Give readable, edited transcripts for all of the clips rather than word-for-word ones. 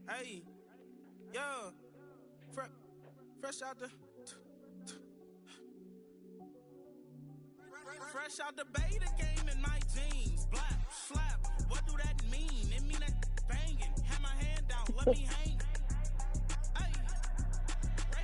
Hey, yo, fresh out the, fresh out the beta game in my jeans. Black, slap, what do that mean? It mean that banging. Have my hand out, let me hang. Hey,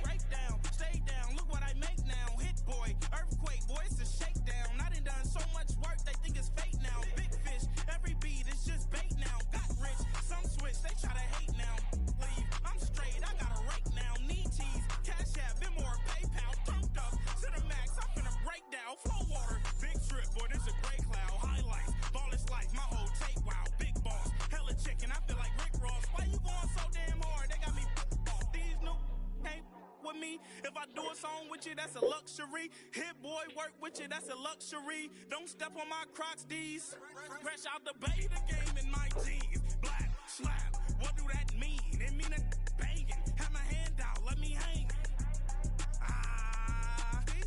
break down, stay down. Look what I make now. Hit boy, earthquake, boy, it's a shakedown. I done so much work, they think it's fake now. Big fish, every beat is just bait now. Got rich, some switch, they try to hate now. Leave, I'm straight, I got a rake now. Need cheese, cash app, been more PayPal. Turned up to the max, I'm finna break down. Flow water, big trip, boy, this a gray cloud. Highlights, ball is life, my whole tape, wow. Big boss, hella chicken, I feel like Rick Ross. Why you going so damn hard? They got me off. These new can't with me. If I do a song with you, that's a luxury. Hit boy, work with you, that's a luxury. Don't step on my Crocs, these. Fresh out the beta game in my jeans. Black, slap, what do that mean? It mean that banging. Have my hand out, let me hang.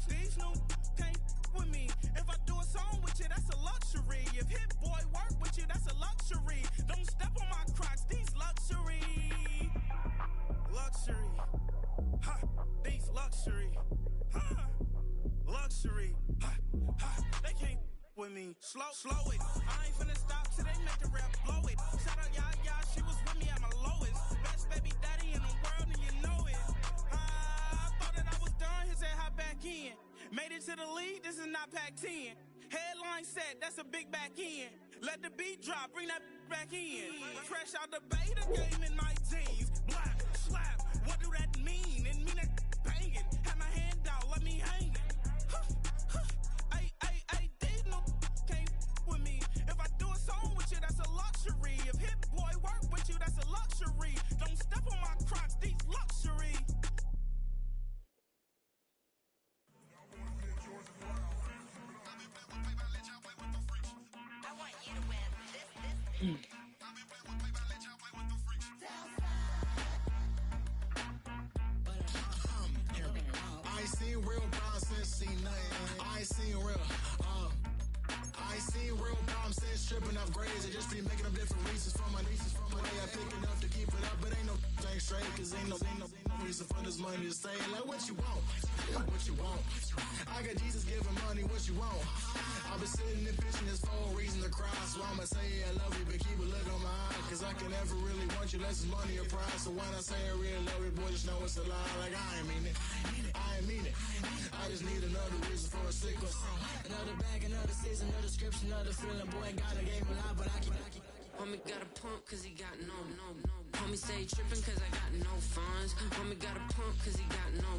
These new can't with me. If I do a song with you, that's a luxury. If Hit Boy work with you, that's a luxury. Don't step on my Crocs, these luxury. Luxury. Ha, these luxury. Ha, luxury. Ha, ha, they can't with me. Slow it. I ain't finna stop till they make the rap blow it. Shout out y'all, she was with me at my lowest. Best baby daddy in the world and you know it. I thought that I was done, he said hop back in. Made it to the league, this is not Pac-10. Headline set, that's a big back end. Let the beat drop, bring that back in. Fresh out the beta game in my jeans. Black, slap, what do that mean? It mean that banging. Have my hand out, let me hang. Ay, these no can't with me. If I do a song with you, that's a luxury. If Hit Boy work with you, that's a luxury. Don't step on my Crocs, these luxury. I want you to win this. I ain't seen real problems since seen nothing. I ain't seen real problems since tripping off grades. I just be making up different reasons for my nieces. From my way I pick enough to keep it up, but ain't no thing straight. Cause ain't no reason for this money to stay. Like what you want? What you want? I got Jesus giving money, what you want? I've been sitting and pitching this for a reason to cry. So I'ma say I love you, but keep a look on my eye. Cause I can never really want you unless it's money or pride. So when I say I really love you, boy, just know it's a lie. Like I ain't mean it. I ain't mean it. I just need another reason for a sequence. Another bag, another season, another description, another feeling. Boy, got a game a lot, but I keep. Homie got a pump cause he got no. Homie stay trippin' cause I got no funds. Homie got a pump cause he got no.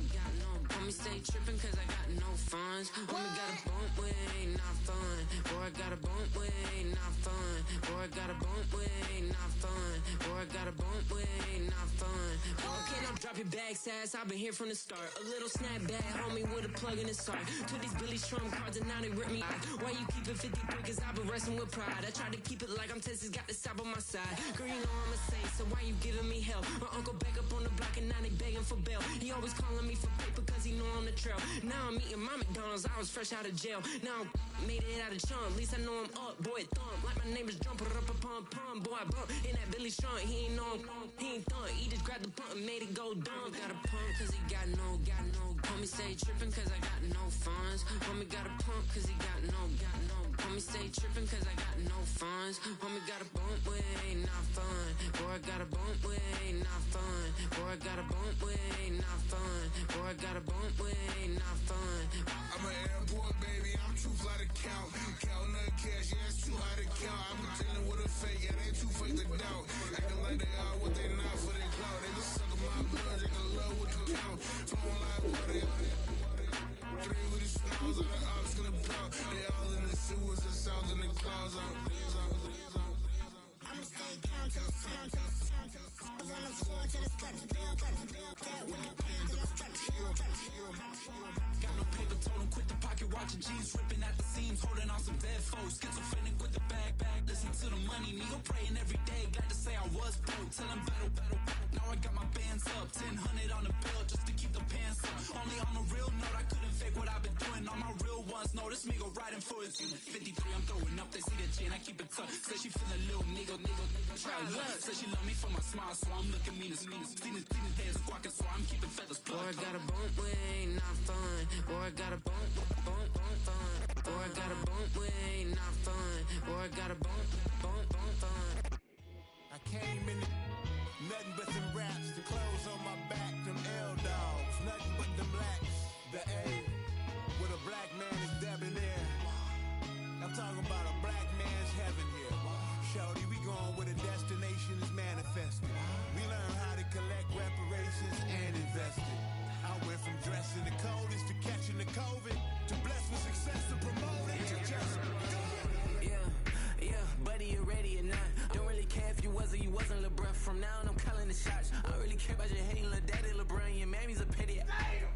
Homie stay trippin' cause I got no funds. Homie got a bump with ain't not fun. Boy, I got a bump with ain't not fun. Boy, I got a bump with ain't not fun. Boy, I got a bump with ain't not fun. Okay, now drop your bag, sass. I've been here from the start. A little snapback, homie, with a plug in his heart. To these Billy Strum cards and now they rip me out. Why you keep it 53? Cause I've been wrestling with pride. I try to keep it like I'm Texas, got the side on my side. Girl, you know I'm a saint, so why you giving me hell? My uncle back up on the block and now they begging for bail. He always calling me for paper cause he know I'm the trail. Now I'm eating my McDonald's, I was fresh out of jail. Now I'm made it out of chunk, at least I know I'm up, boy, thump. Like my neighbors jump, up a pump, boy, I bump. In that Billy Strong, he ain't know he ain't thump. He just grabbed the pump and made it go dumb. Got a pump cause he got no. Homie stay trippin' cause I got no funds. Homie got a pump cause he got no. Homie stay trippin' cause I got no funds. Homie got a bump with ain't not fun. Boy, I got a bump with ain't not fun. Boy, I got a bump with ain't not fun. Boy, I got a bump with ain't not fun. I'm an airport baby, I'm too fly to count. Counting the cash, yeah, it's too high to count. I'm pretending with a fake, yeah, they too fake to doubt. Acting like they are what they not for their clout. They just suckin' my blood, they can love what you count. Flowing like water. Three with the snows, all the ops gonna blow. They all in the sewers, the south in the clouds. I'ma stay down till the sun. I was on the floor till the scratch. That one hand till I stretch. Got no paper, told him quit the pocket, watching jeans ripping at the seams, holding on some dead foes. Schizophrenic with the bag, listen to the money, nigga praying every day. Glad to say I was broke, tell him battle. Now I got my bands up, 1000 on the bill just to keep the pants up. Only on a real note, I couldn't fake what I've been doing. All my real ones know this nigga riding for his 53, I'm throwing up, they see the chain, I keep it tucked. Say she feeling little nigga, try luck. Say she love me for my smile, so I'm looking mean as mean. Seen his head squawking, so I'm keeping feathers plucked. Boy, I got a bump with ain't not fun. Boy, I got a bump fun. Boy, I got a bump with ain't not fun. Boy, I got a bump fun. I came in nothing but them raps, the clothes on my back, them L-dogs, nothing but them blacks. The A, with a black man is debonair. I'm talking about a black man's heaven here. Shorty, we going where the destination is manifested. We learn how to collect reparations and invest it. I went from dressing the coldest to catching the COVID, to blessed with success to promote it to just go. Yeah, buddy, you ready or not? Don't really care if you was or you wasn't LeBron. From now on, I'm calling the shots. I don't really care about your hating little daddy LeBron. Your mammy's a pity.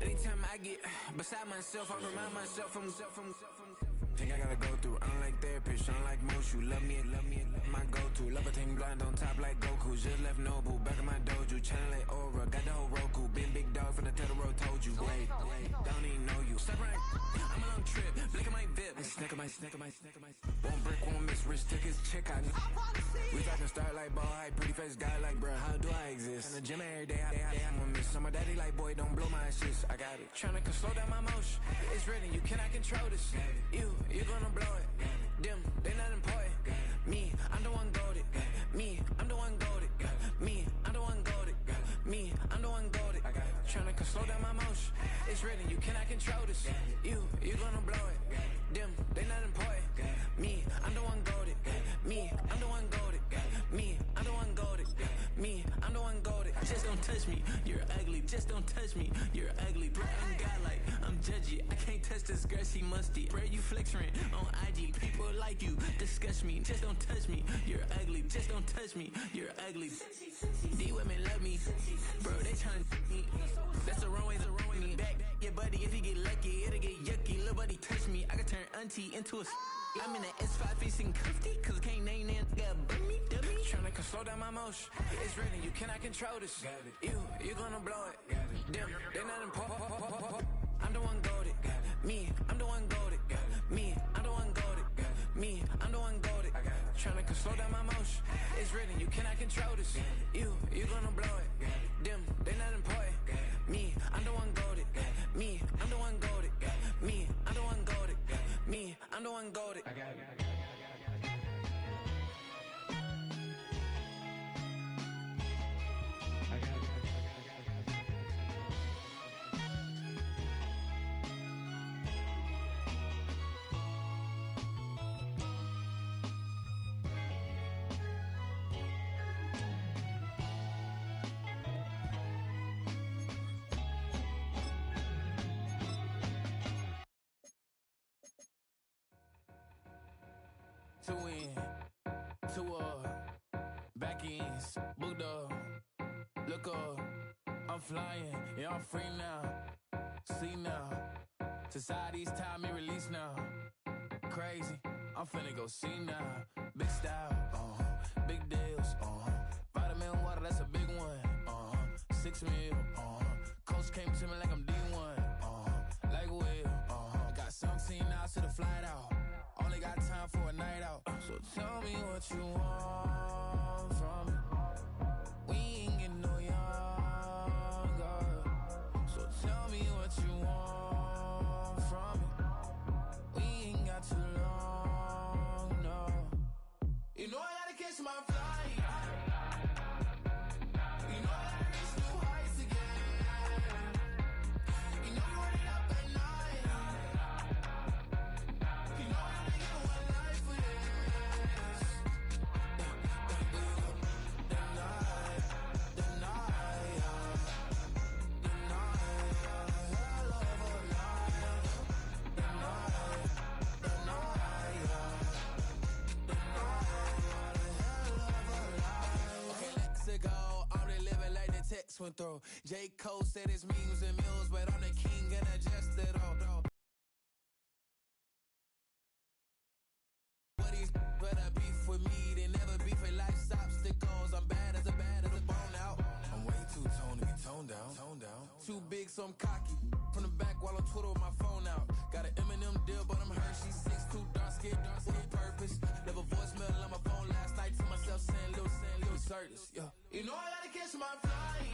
Anytime I get beside myself, I remind myself from Think I gotta go through. I don't like therapists, I don't like most. You love me, my go-to. Love a thing blind on top like Goku. Just left Nobu, back in my dojo. Channel like Aura, got the whole Roku. Been big dog from the Tether told you. Wait, don't even know you. Step right, I'm a long trip. Blick at my VIP. Snack of my. One brick, one miss. Rich took his chick out. We talking start like ball high, pretty face guy like bruh. How do I exist? In the gym every day, I'm a miss. My daddy like boy, don't blow my shit. I got it. Tryna slow down my motion. It's written, you cannot control this. You gonna blow it. Them, they not important. Me, I'm the one goated. Me, I'm the one goated. Me, I'm the one goated. Me, I'm the one goated. Tryna slow down my motion. It's written, you cannot control this. You gonna blow it. Them, they not important. Me, I'm the one goated. Me, I'm the one goated. Me, I'm the one goated. Me, I'm the one goated. Just don't touch me, you're ugly. Just don't touch me, you're ugly. Bro, I'm godlike, I'm judgy. I can't touch this girl, she musty. Bro, you flexing on IG. People like you disgust me. Just don't touch me, you're ugly. Just don't touch me, you're ugly. These women love me, bro, they tryna me. That's the wrong way, back your buddy. If he get lucky, it'll get yucky. Little buddy touch me, I can turn auntie into a I'm in the S5 facing comfy, cause I can't name that dummy. Tryna slow down my motion. It's written, you cannot control this. You gonna blow it. Them, they not important. I'm the one goated. Me, I'm the one goated. Me, I'm the one goated. Me, I'm the one goated. Tryna slow down my motion. It's written, you cannot control this. You gonna blow it. Them, they not important. Me, I'm the one goated. Me, I'm the one goated. Me, I'm the one goated. Me, I'm the one goated. To win, to back ends, booked up, look up, I'm flying, yeah, I'm free now, see now, society's time me release now, crazy, I'm finna go see now, big style, big deals, vitamin water, that's a big one, 6 mil, coach came to me like I'm D1, like Will, got 17 hours to the flight out. Only got time for a night out. So tell me what you want from me. We ain't getting no younger. So tell me what you want from me. We ain't got too long, no. You know I gotta catch my flight. You know I gotta reach new heights again. You know you running up at night. You know I only get one life for this. Okay, let's go. I'm really living like the text went through. J. Cole said it's memes and mills, but I'm the king and I just it all. What these better beef with me, they never beef with life's obstacles. I'm bad as a bone out. I'm way too toned to be toned down. Too big, so I'm cocky. From the back while on Twitter with my phone out. Got an Eminem deal, but I'm Hershey's 6'2", dark skin, with purpose. Never voicemail on my phone last night to myself saying, Lil Curtis, yeah. You know I gotta catch my flight.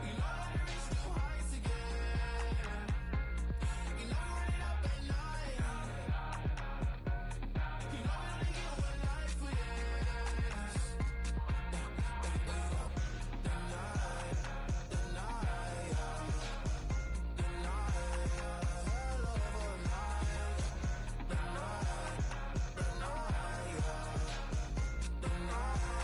You know I reach new heights again. You know I run it up at night. You know I only get one life for yes. The night, hell of a night. The night,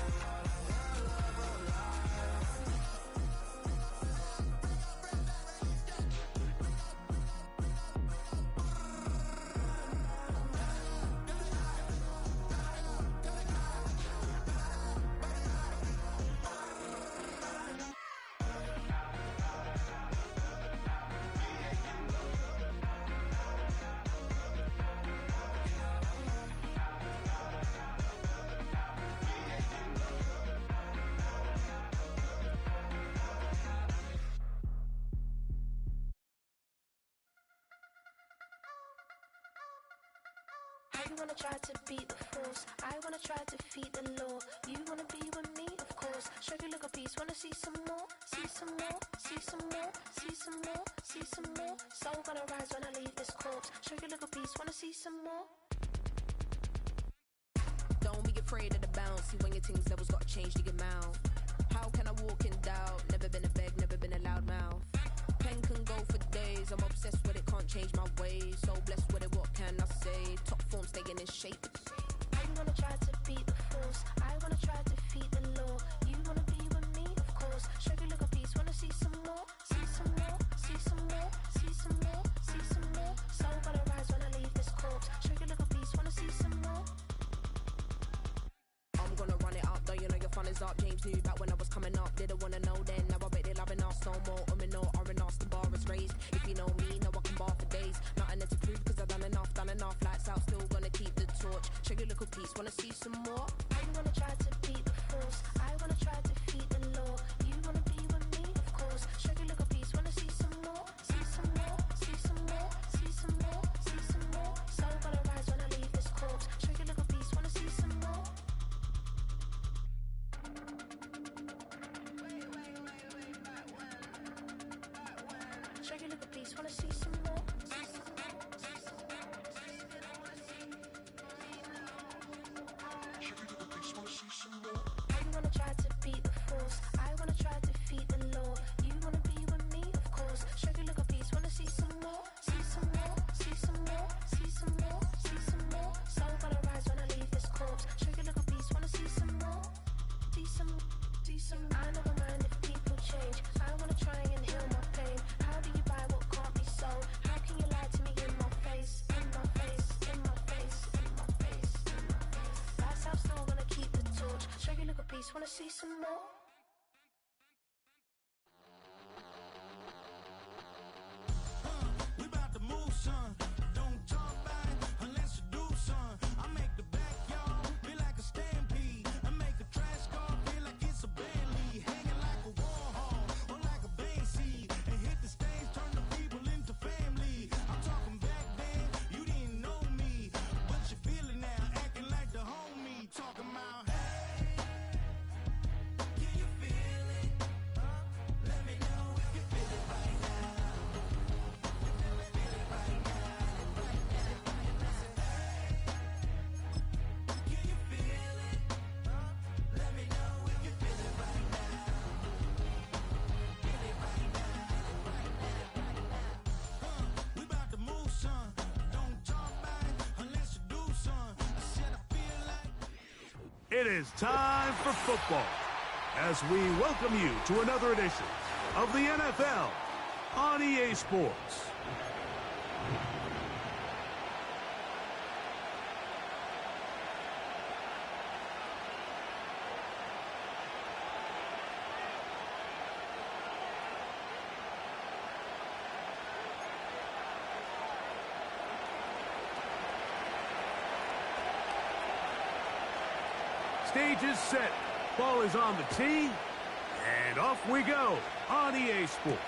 You wanna try to beat the force, I wanna try to defeat the law. You wanna be with me, of course. Show you look a piece, wanna see some more, see some more, see some more, see some more, see some more. Soul gonna rise when I leave this corpse. Show you look a piece, wanna see some more. Don't be afraid of the bounce. See when your things levels gotta change to your mouth. How can I walk in doubt? Never been a beg, never been a loud mouth. Pen can go for days. I'm obsessed with it, can't change my ways. So blessed with it, what can I say? Top form staying in shape. You wanna try to beat the force, I wanna try to defeat the law. You wanna be with me, of course. Show you look a piece, wanna see some more, see some more, see some more, see some more, see some more. Soul gonna rise when I leave this corpse. Show you look a piece, wanna see some more. I'm gonna run it up, though you know your fun is up. James knew back when I was coming up, didn't wanna know then. Now I bet they're loving us no more. No, R&R, the bar is raised. If you know me, know I can bar for days. Nothing there to prove, cause I've done enough. Lights out, still gonna keep the torch. Show you a little piece, wanna see some more? You wanna try to beat the force, I wanna try to defeat the law. You wanna be with me, of course. Show you a little piece, wanna see some more, see some more, see some more, see some more, see some more. Soul gonna rise when I leave this corpse. Show you a little piece, wanna see some more. Show you a little piece, wanna see some more. You wanna try to beat the force, I wanna try to defeat the law. You wanna be with me, of course. Show you look a piece, wanna see some more, see some more, see some more, see some more, see some more. Soul gonna rise when I leave this corpse. Show you look a piece, wanna see some more, see some, see some. I never mind if people change. I wanna try and heal my pain. How do you buy what can't be sold? How can you lie to me in my face, in my face, in my face, in my face, in my face? That's how still gonna keep the torch. Show you look a piece, wanna see some more. We about to move, son. Don't talk about it unless you do, son. I make the backyard feel like a stampede. I make a trash car feel like it's a band lead. Hanging like a war hall or like a band seed. And hit the stage, turn the people into family. I'm talking back then, you didn't know me. But you feel it now, acting like the homie. Talking about, hey, can you feel it? Let me know if you feel it right now. Can you feel it? Let me know if you feel it right now. Feel it right now. We about to move, son. Don't talk about it unless you do, son. I said I feel like. It is time for football as we welcome you to another edition of the NFL on EA Sports. Stage is set. Ball is on the tee. And off we go on EA Sports.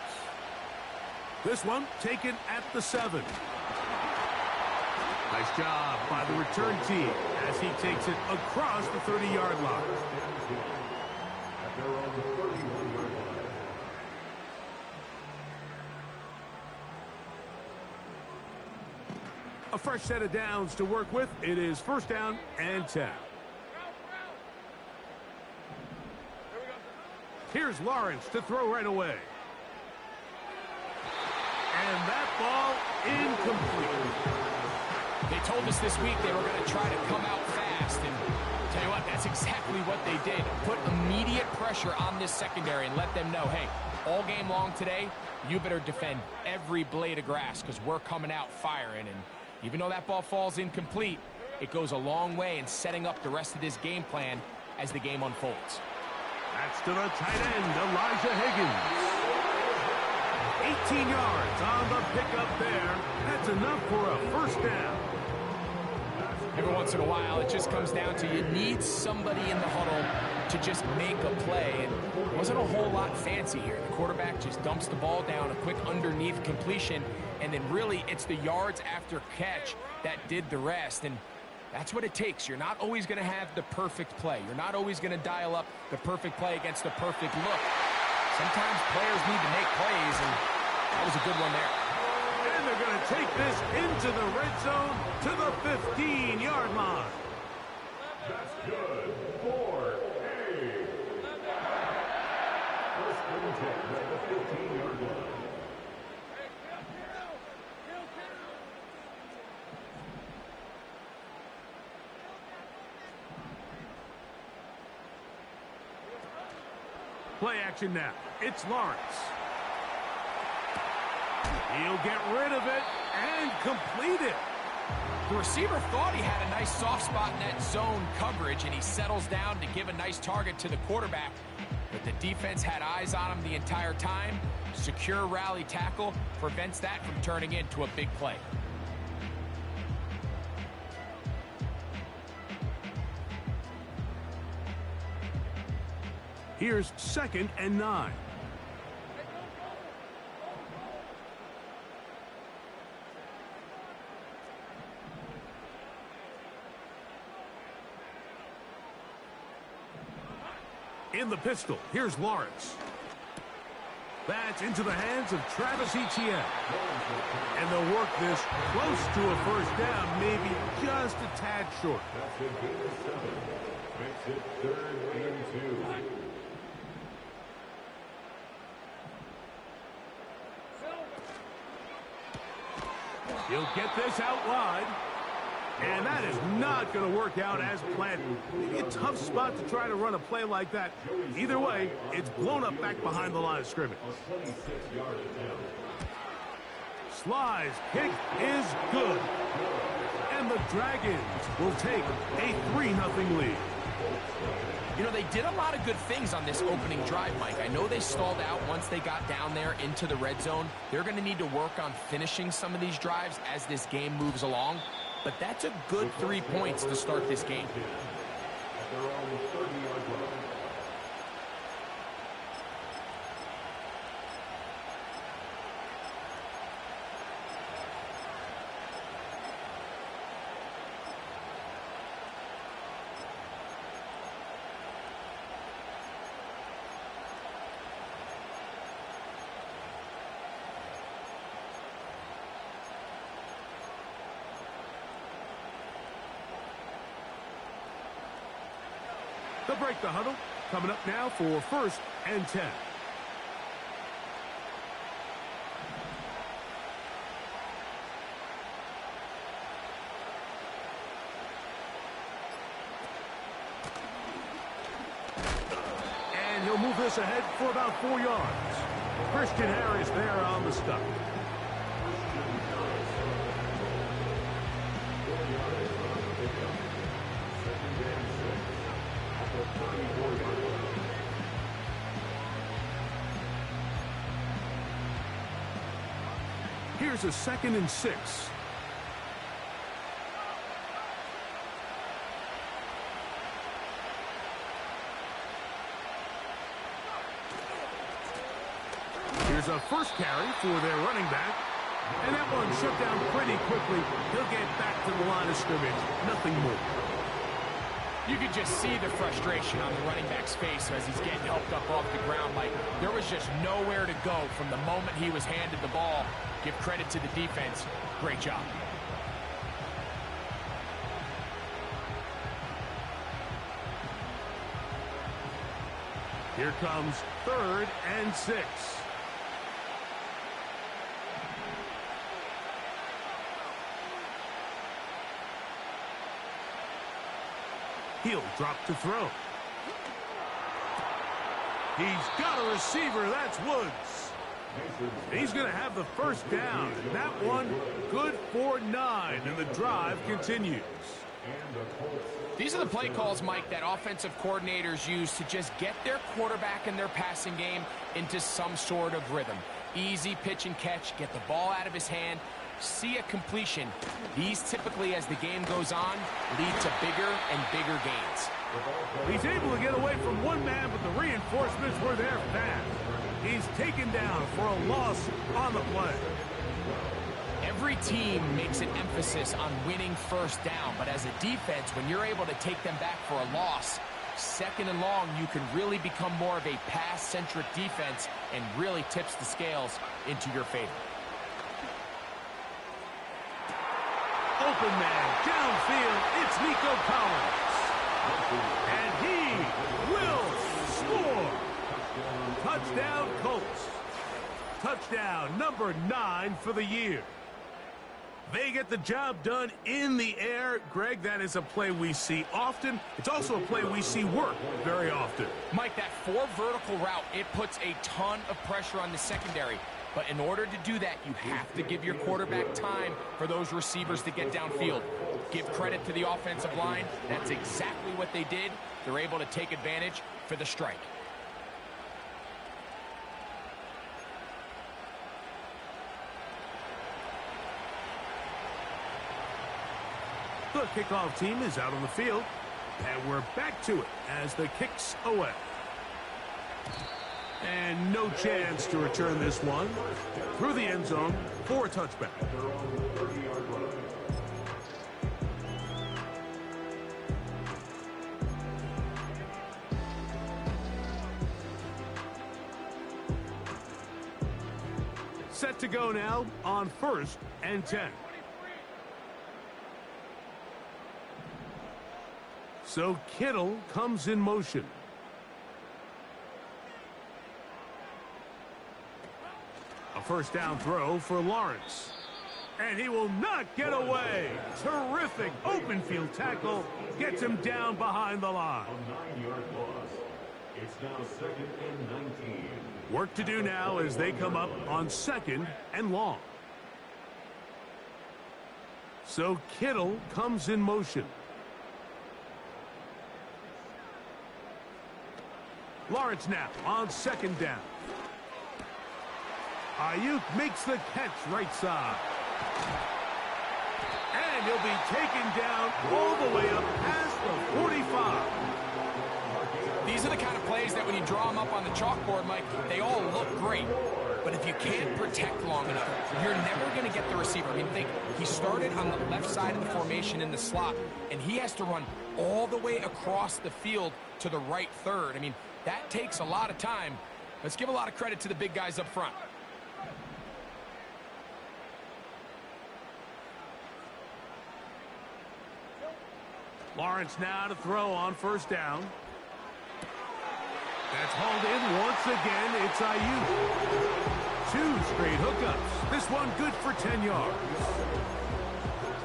This one taken at the 7. Nice job by the return team as he takes it across the 30-yard line. A fresh set of downs to work with. It is first down and 10. Here's Lawrence to throw right away. And that ball incomplete. They told us this week they were going to try to come out fast, and tell you what, that's exactly what they did. Put immediate pressure on this secondary and let them know, hey, all game long today, you better defend every blade of grass because we're coming out firing. And even though that ball falls incomplete, it goes a long way in setting up the rest of this game plan as the game unfolds. That's to the tight end, Elijah Higgins. 18 yards on the pickup there. That's enough for a first down. Every once in a while, it just comes down to you need somebody in the huddle to just make a play. And it wasn't a whole lot fancy here. The quarterback just dumps the ball down, a quick underneath completion, and then really it's the yards after catch that did the rest. And that's what it takes. You're not always going to have the perfect play. You're not always going to dial up the perfect play against the perfect look. Sometimes players need to make plays, and that was a good one there. And they're going to take this into the red zone to the 15-yard line. That's good for A. First and 10 at the 15-yard line. Play action now. It's Lawrence. He'll get rid of it and complete it. The receiver thought he had a nice soft spot in that zone coverage, and he settles down to give a nice target to the quarterback. But the defense had eyes on him the entire time. Secure rally tackle prevents that from turning into a big play. Here's second and 9. In the pistol, here's Lawrence. That's into the hands of Travis Etienne. And they'll work this close to a first down, maybe just a tad short. That's a good 7. Makes it 3rd and 2. He'll get this out wide. And that is not going to work out as planned. Maybe a tough spot to try to run a play like that. Either way, it's blown up back behind the line of scrimmage. Sly's kick is good. And the Dragons will take a 3-0 lead. You know, they did a lot of good things on this opening drive, Mike. I know they stalled out once they got down there into the red zone. They're going to need to work on finishing some of these drives as this game moves along. But that's a good 3 points to start this game. They'll break the huddle. Coming up now for first and 10. And he'll move this ahead for about 4 yards. Christian Harris there on the stop. Here's a 2nd and 6. Here's a first carry for their running back. And that one shut down pretty quickly. He'll get back to the line of scrimmage. Nothing more. You could just see the frustration on the running back's face as he's getting helped up off the ground. Like, there was just nowhere to go from the moment he was handed the ball. Give credit to the defense. Great job. Here comes 3rd and 6. He'll drop to throw. He's got a receiver. That's Woods. He's going to have the first down. And that one good for 9, and the drive continues. These are the play calls, Mike, that offensive coordinators use to just get their quarterback and their passing game into some sort of rhythm. Easy pitch and catch, get the ball out of his hand, see a completion. These typically, as the game goes on, lead to bigger and bigger gains. He's able to get away from one man, but the reinforcements were there fast. He's taken down for a loss on the play. Every team makes an emphasis on winning first down, but as a defense, when you're able to take them back for a loss, 2nd and long, you can really become more of a pass-centric defense and really tips the scales into your favor. Open man, downfield, it's Nico Collins. And he will score. Touchdown, Colts. Touchdown number 9 for the year. They get the job done in the air. Greg, that is a play we see often. It's also a play we see work very often. Mike, that 4 vertical route, it puts a ton of pressure on the secondary. But in order to do that, you have to give your quarterback time for those receivers to get downfield. Give credit to the offensive line. That's exactly what they did. They're able to take advantage for the strike. The kickoff team is out on the field, and we're back to it as the kick's away. And no chance to return this one through the end zone for a touchback. Set to go now on 1st and 10. So Kittle comes in motion. A first down throw for Lawrence. And he will not get away. Terrific open field tackle. Gets him down behind the line. A 9-yard loss. It's now 2nd and 19. Work to do now as they come up on 2nd and long. So Kittle comes in motion. Lawrence now on 2nd down. Ayuk makes the catch right side. And he'll be taken down all the way up past the 45. These are the kind of plays that when you draw them up on the chalkboard, Mike, they all look great. But if you can't protect long enough, you're never going to get the receiver. I mean, think, he started on the left side of the formation in the slot, and he has to run all the way across the field to the right third. I mean, that takes a lot of time. Let's give a lot of credit to the big guys up front. Lawrence now to throw on 1st down. That's hauled in once again. It's Ayuk. 2 straight hookups. This one good for 10 yards.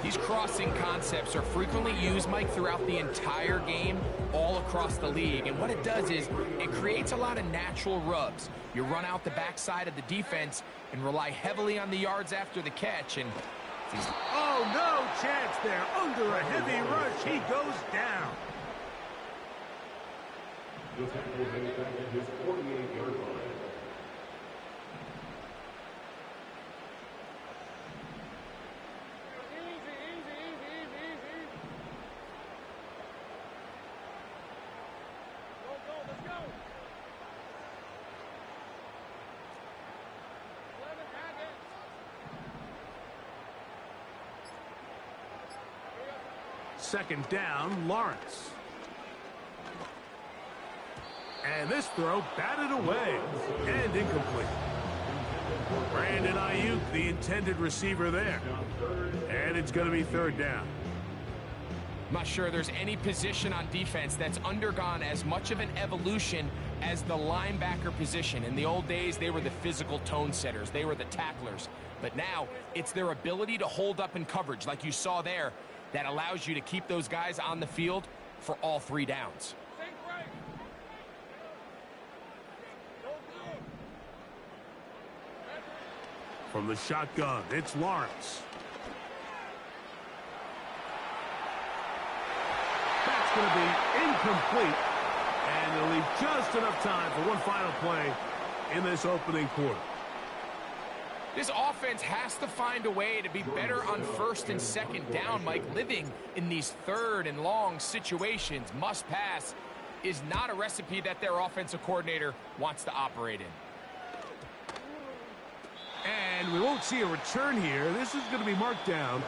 These crossing concepts are frequently used, Mike, throughout the entire game, all across the league. And what it does is it creates a lot of natural rubs. You run out the backside of the defense and rely heavily on the yards after the catch. And oh, no chance there. Under a heavy rush, he goes down. The tackle made back at his 48-yard line. Second down, Lawrence. And this throw batted away and incomplete. Brandon Ayuk, the intended receiver there. And it's going to be 3rd down. I'm not sure there's any position on defense that's undergone as much of an evolution as the linebacker position. In the old days, they were the physical tone setters. They were the tacklers. But now, it's their ability to hold up in coverage, like you saw there, that allows you to keep those guys on the field for all 3 downs. From the shotgun, it's Lawrence. That's going to be incomplete, and they'll leave just enough time for one final play in this opening quarter. This offense has to find a way to be better on 1st and 2nd down, Mike. Living in these 3rd and long situations, must pass, is not a recipe that their offensive coordinator wants to operate in. And we won't see a return here. This is going to be marked down.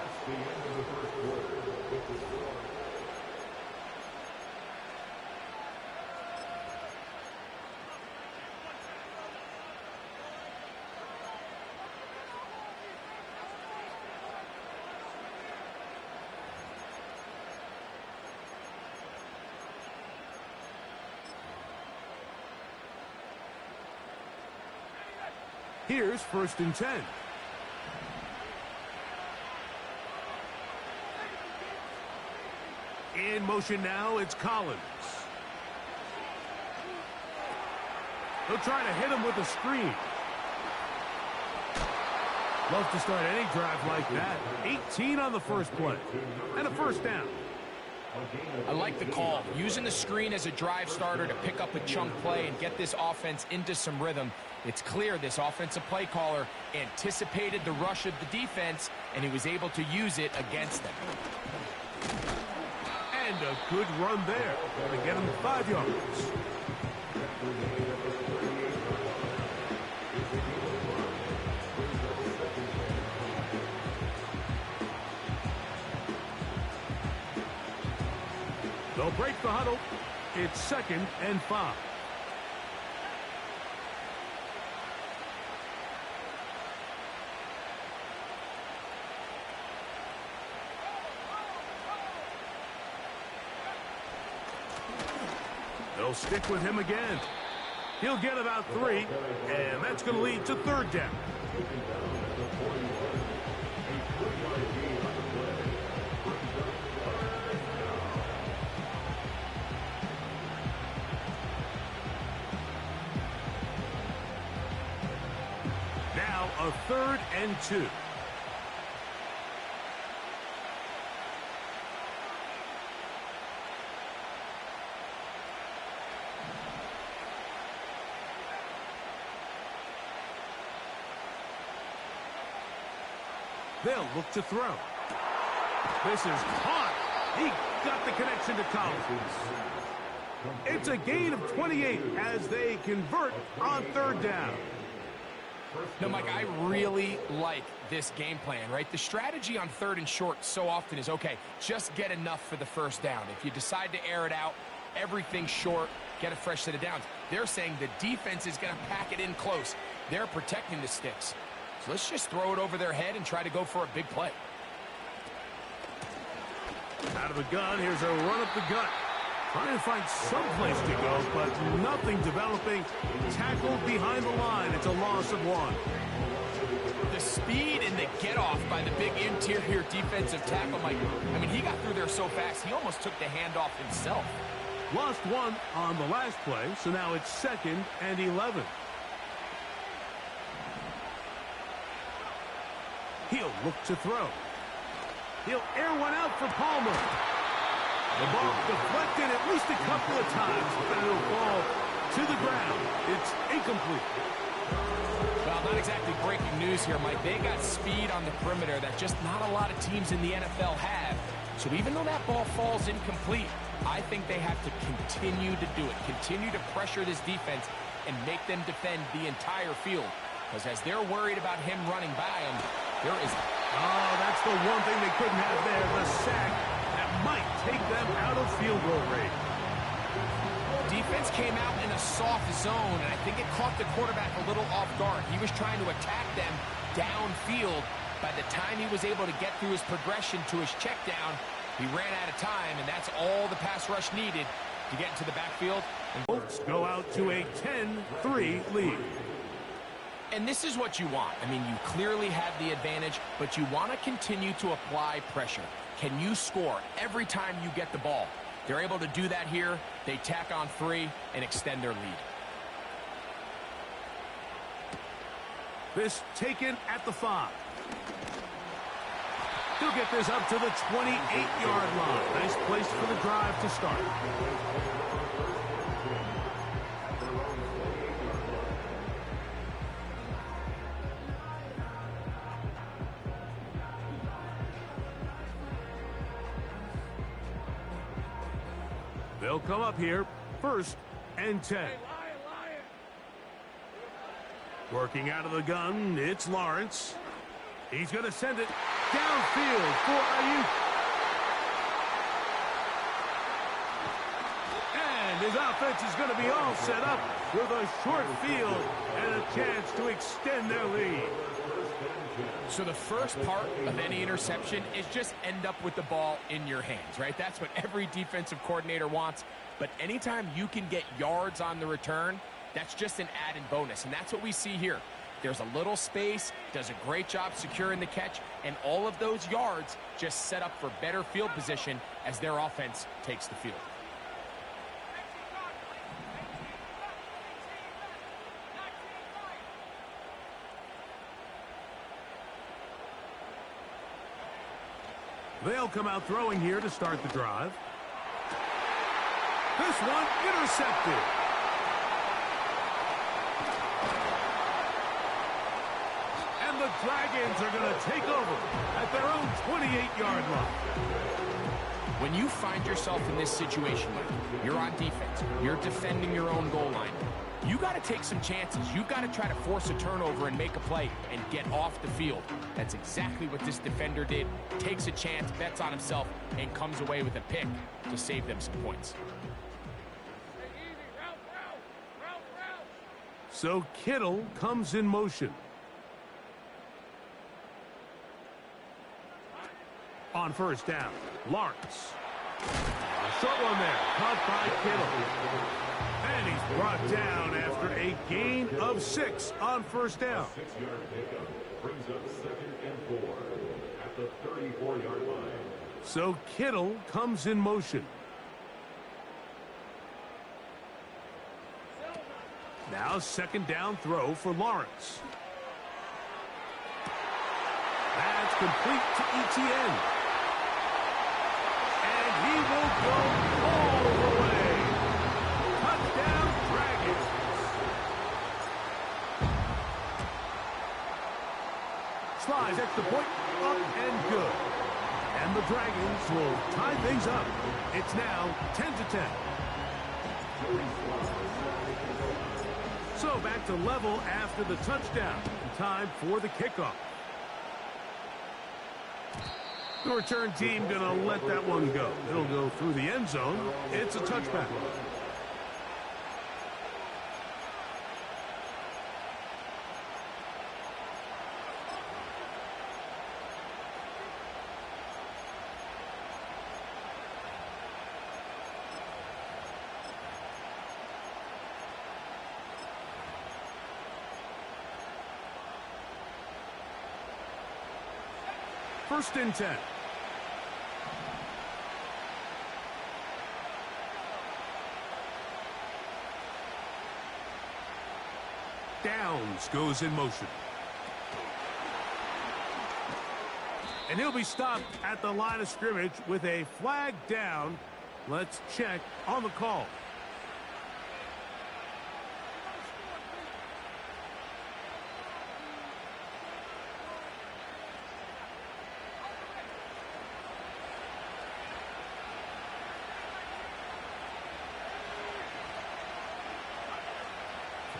Here's 1st and 10. In motion now, it's Collins. He'll try to hit him with a screen. Love to start any drive like that. 18 on the first play. And a 1st down. I like the call. Using the screen as a drive starter to pick up a chunk play and get this offense into some rhythm. It's clear this offensive play caller anticipated the rush of the defense, and he was able to use it against them. And a good run there to get him 5 yards. They'll break the huddle. It's 2nd and 5. They'll stick with him again. He'll get about 3, and that's going to lead to 3rd down. Now a 3rd and 2. They'll look to throw. This is caught. He got the connection to Collins. It's a gain of 28 as they convert on 3rd down. No, Mike, I really like this game plan, right? The strategy on 3rd and short so often is, okay, just get enough for the 1st down. If you decide to air it out, everything short, get a fresh set of downs. They're saying the defense is going to pack it in close. They're protecting the sticks. So let's just throw it over their head and try to go for a big play. Out of the gun, here's a run up the gut. Trying to find some place to go, but nothing developing. Tackled behind the line. It's a loss of 1. The speed and the get-off by the big interior defensive tackle, Mike. I mean, he got through there so fast, he almost took the handoff himself. Lost 1 on the last play, so now it's 2nd and 11. He'll look to throw. He'll air one out for Palmer. The ball deflected at least a couple of times, but it'll fall to the ground. It's incomplete. Well, not exactly breaking news here, Mike. They got speed on the perimeter that just not a lot of teams in the NFL have. So even though that ball falls incomplete, I think they have to continue to do it. Continue to pressure this defense and make them defend the entire field. Because as they're worried about him running by them, there is... Oh, that's the one thing they couldn't have there, the sack that might take them out of field goal range. Defense came out in a soft zone, and I think it caught the quarterback a little off guard. He was trying to attack them downfield. By the time he was able to get through his progression to his check down, He ran out of time, and that's all the pass rush needed to get into the backfield. And Colts go out to a 10-3 lead. And this is what you want. I mean, you clearly have the advantage, but you want to continue to apply pressure. Can you score every time you get the ball? They're able to do that here. They tack on 3 and extend their lead. This taken at the 5. He'll get this up to the 28-yard line. Nice place for the drive to start. They'll come up here, 1st and 10. Working out of the gun, it's Lawrence. He's going to send it downfield for Ayuk. And his offense is going to be all set up with a short field and a chance to extend their lead. So the first part of any interception is just end up with the ball in your hands, right? That's what every defensive coordinator wants. But anytime you can get yards on the return, that's just an added bonus, and that's what we see here. There's a little space, does a great job securing the catch, and all of those yards just set up for better field position as their offense takes the field. They'll come out throwing here to start the drive. This one intercepted. And the Dragons are going to take over at their own 28-yard line. When you find yourself in this situation, Mike, you're on defense, you're defending your own goal line, you got to take some chances. You got to try to force a turnover and make a play and get off the field. That's exactly what this defender did. Takes a chance, bets on himself, and comes away with a pick to save them some points. So Kittle comes in motion. On 1st down, Lawrence. A short one there, caught by Kittle. And he's brought down after a gain of 6 on 1st down. 6-yard pickup brings up 2nd and 4 at the 34-yard line. So Kittle comes in motion. Now 2nd down throw for Lawrence. That's complete to ETN. And he will go all the way. Touchdown, Dragons. Slides extra point, up and good. And the Dragons will tie things up. It's now 10-10. So back to level after the touchdown. Time for the kickoff. The return team going to let that one go. It'll go through the end zone. It's a touchback. First and 10. Downs goes in motion. And he'll be stopped at the line of scrimmage with a flag down. Let's check on the call.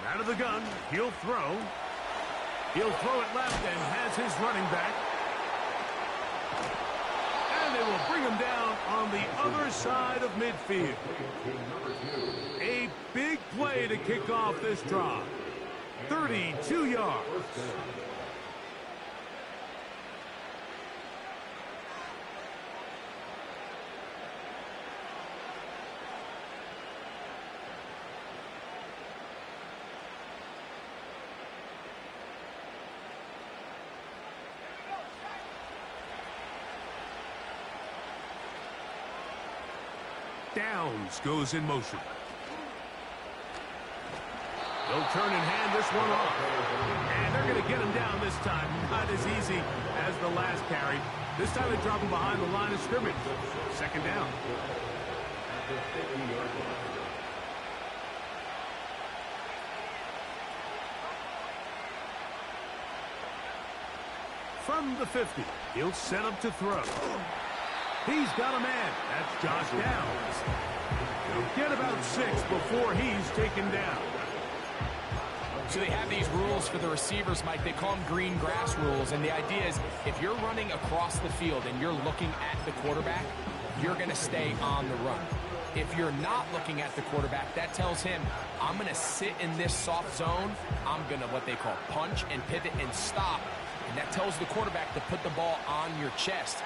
Out of the gun, he'll throw. He'll throw it left and has his running back. And they will bring him down on the other side of midfield. A big play to kick off this drive. 32 yards. downs goes in motion. They'll turn and hand this one off. And they're going to get him down this time. Not as easy as the last carry. This time they drop him behind the line of scrimmage. Second down. From the 50, he'll set up to throw. He's got a man. That's Josh Downs. He'll get about 6 before he's taken down. So they have these rules for the receivers, Mike. They call them green grass rules. And the idea is if you're running across the field and you're looking at the quarterback, you're going to stay on the run. If you're not looking at the quarterback, that tells him, I'm going to sit in this soft zone. I'm going to what they call punch and pivot and stop. And that tells the quarterback to put the ball on your chest.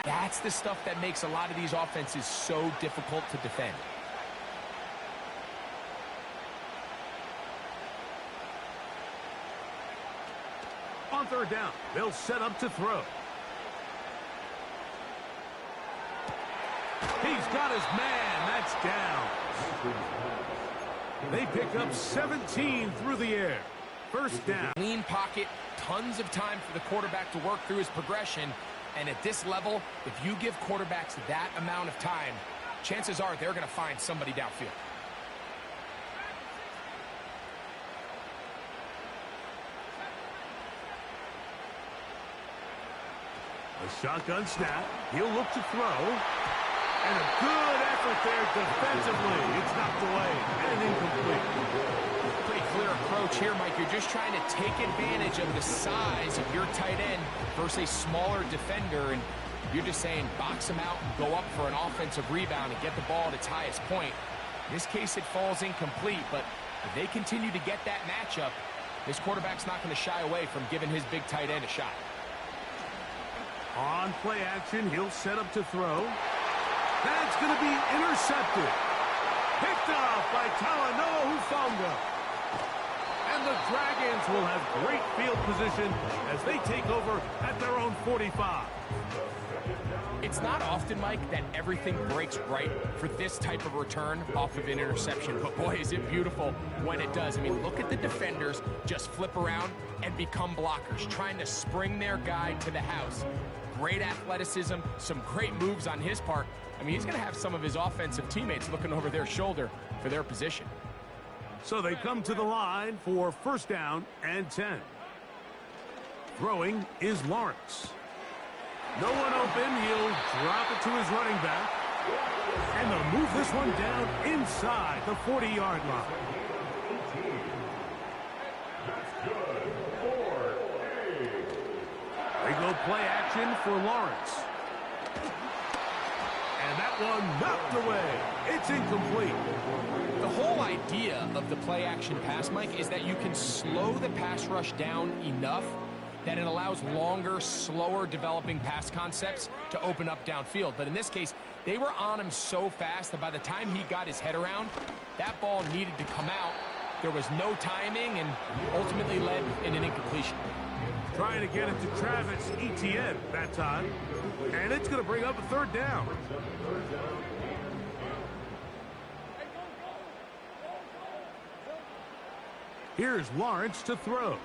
That's the stuff that makes a lot of these offenses so difficult to defend. On third down, they'll set up to throw. He's got his man. That's down. They pick up 17 through the air. First down. Clean pocket, tons of time for the quarterback to work through his progression. And at this level, if you give quarterbacks that amount of time, chances are they're going to find somebody downfield. A shotgun snap. He'll look to throw. And a good effort there defensively. It's knocked away and incomplete. Pretty clear approach here, Mike. You're just trying to take advantage of the size of your tight end versus a smaller defender. And you're just saying box him out and go up for an offensive rebound and get the ball at its highest point. In this case, it falls incomplete. But if they continue to get that matchup, this quarterback's not going to shy away from giving his big tight end a shot. On play action, he'll set up to throw. That's going to be intercepted. Picked off by Talanoa Hufanga. And the Dragons will have great field position as they take over at their own 45. It's not often, Mike, that everything breaks right for this type of return off of an interception. But boy, is it beautiful when it does. I mean, look at the defenders just flip around and become blockers, trying to spring their guy to the house. Great athleticism, some great moves on his part. I mean, he's going to have some of his offensive teammates looking over their shoulder for their position. So they come to the line for first down and 10. Throwing is Lawrence. No one open. He'll drop it to his running back. And they'll move this one down inside the 40-yard line. They go play action for Lawrence. And that one knocked away. It's incomplete. The whole idea of the play action pass, Mike, is that you can slow the pass rush down enough that it allows longer, slower developing pass concepts to open up downfield. But in this case, they were on him so fast that by the time he got his head around, that ball needed to come out. There was no timing and ultimately led in an incompletion. Trying to get it to Travis Etienne that time. And it's going to bring up a third down. Here's Lawrence to throw.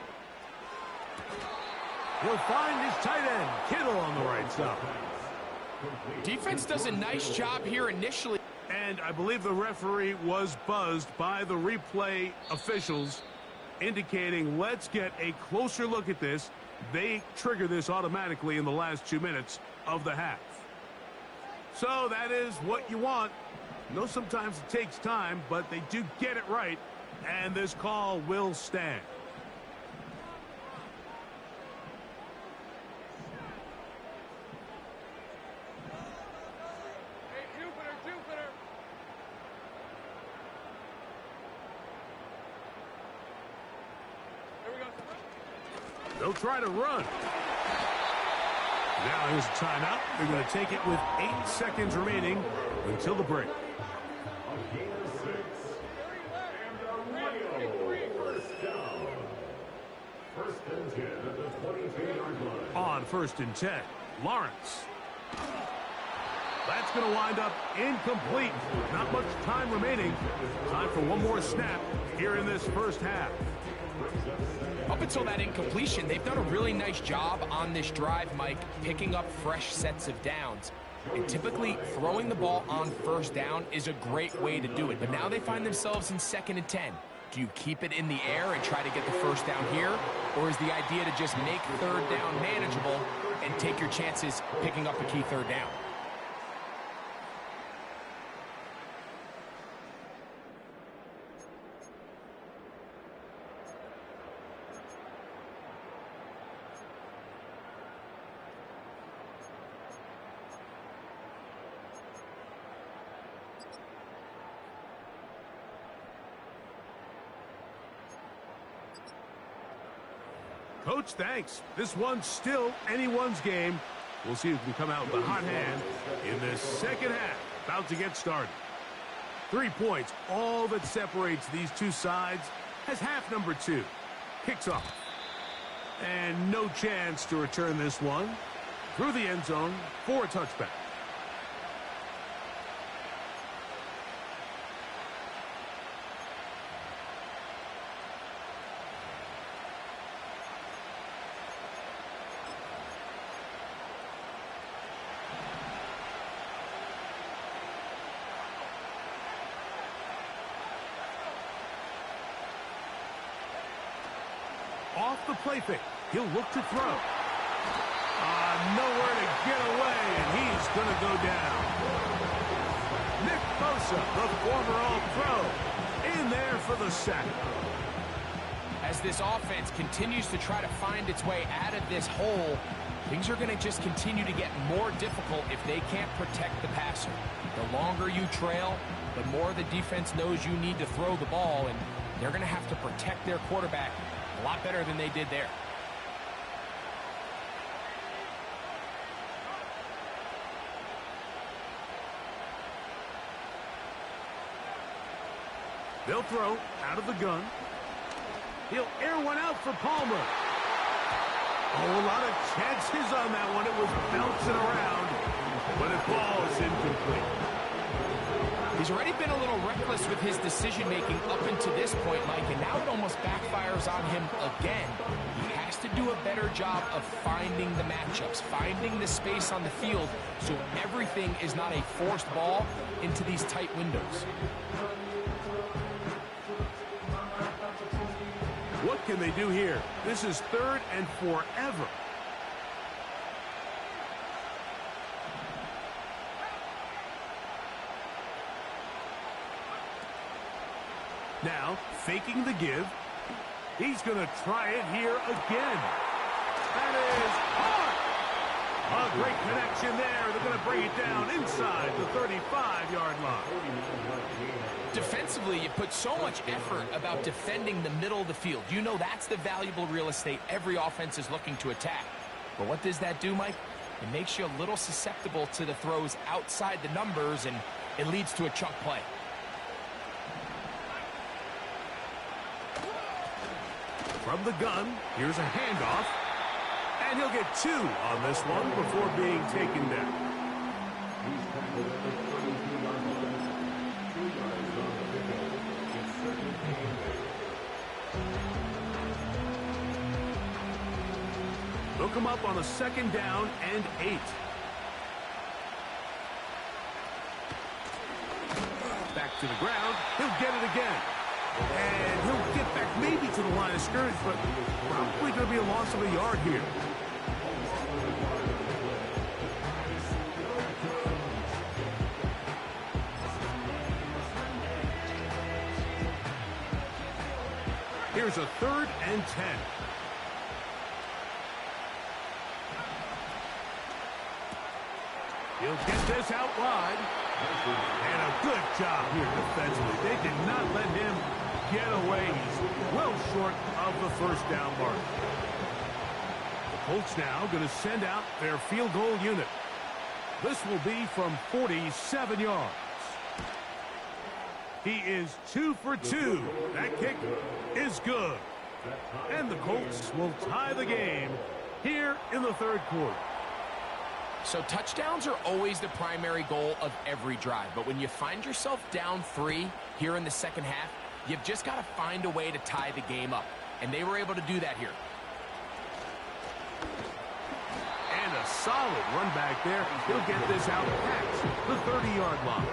He'll find his tight end, Kittle, on the right side. Defense does a nice job here initially. And I believe the referee was buzzed by the replay officials, indicating let's get a closer look at this. They trigger this automatically in the last 2 minutes of the half. So that is what you want. I know sometimes it takes time, but they do get it right, and this call will stand. They'll try to run. Now here's a timeout. They're going to take it with 8 seconds remaining until the break. On first and 10, Lawrence. That's going to wind up incomplete. Not much time remaining. Time for one more snap here in this first half. Up until that incompletion, they've done a really nice job on this drive, Mike, picking up fresh sets of downs. And typically, throwing the ball on first down is a great way to do it. But now they find themselves in 2nd and 10. Do you keep it in the air and try to get the first down here? Or is the idea to just make 3rd down manageable and take your chances picking up a key 3rd down? Coach, thanks. This one's still anyone's game. We'll see who can come out with a hot hand in this second half. About to get started. 3 points, all that separates these two sides as half number 2 kicks off. And no chance to return this one through the end zone for a touchback. Off the play fake. He'll look to throw. Nowhere to get away, and he's going to go down. Nick Bosa, the former All-Pro, in there for the sack. As this offense continues to try to find its way out of this hole, things are going to just continue to get more difficult if they can't protect the passer. The longer you trail, the more the defense knows you need to throw the ball, and they're going to have to protect their quarterback a lot better than they did there. They'll throw out of the gun. He'll air one out for Palmer. Oh, a lot of chances on that one. It was bouncing around, but it falls incomplete. He's already been a little reckless with his decision-making up until this point, Mike, and now it almost backfires on him again. He has to do a better job of finding the matchups, finding the space on the field, so everything is not a forced ball into these tight windows. What can they do here? This is 3rd and forever. Now, faking the give. He's going to try it here again. That is hard. A great connection there. They're going to bring it down inside the 35-yard line. Defensively, you put so much effort about defending the middle of the field. You know that's the valuable real estate every offense is looking to attack. But what does that do, Mike? It makes you a little susceptible to the throws outside the numbers, and it leads to a chunk play. From the gun, here's a handoff. And he'll get 2 on this one before being taken down. They'll come up on a 2nd down and 8. Back to the ground. He'll get it again. And he'll get back maybe to the line of scrimmage, but probably going to be a loss of a yard here. Here's a 3rd and 10. He'll get this out wide. And a good job here defensively. They did not let him get away. He's well short of the 1st down mark. The Colts now going to send out their field goal unit. This will be from 47 yards. He is 2 for 2. That kick is good. And the Colts will tie the game here in the 3rd quarter. So touchdowns are always the primary goal of every drive. But when you find yourself down 3 here in the second half, you've just got to find a way to tie the game up. And they were able to do that here. And a solid run back there. He'll get this out past the 30-yard line.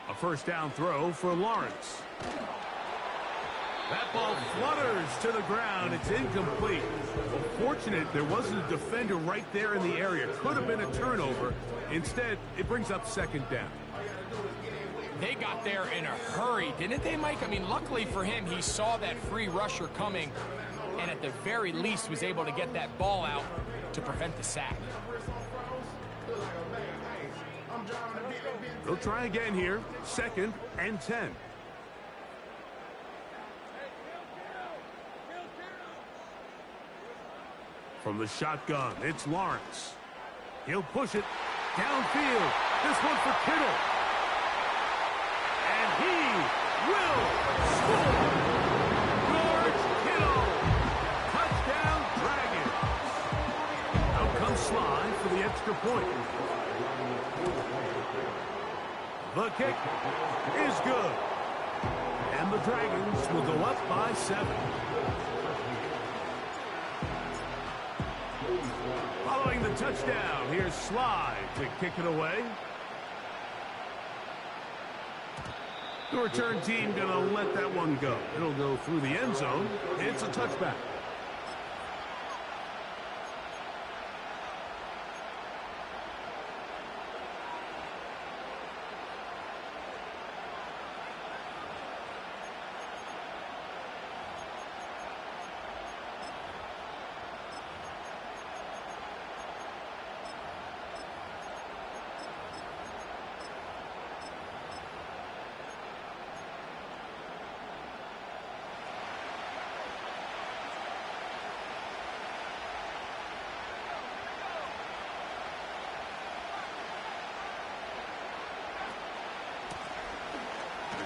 A first down throw for Lawrence. That ball flutters to the ground. It's incomplete. Fortunate there wasn't a defender right there in the area. Could have been a turnover. Instead, it brings up second down. They got there in a hurry, didn't they, Mike? I mean, luckily for him, he saw that free rusher coming and at the very least was able to get that ball out to prevent the sack. They'll try again here. 2nd and 10. From the shotgun, it's Lawrence. He'll push it downfield. This one for Kittle. And he will score. George Kittle. Touchdown, Dragons. Out comes Sly for the extra point. The kick is good. And the Dragons will go up by 7. Following the touchdown, here's Sly to kick it away. The return team going to let that one go. It'll go through the end zone. It's a touchback.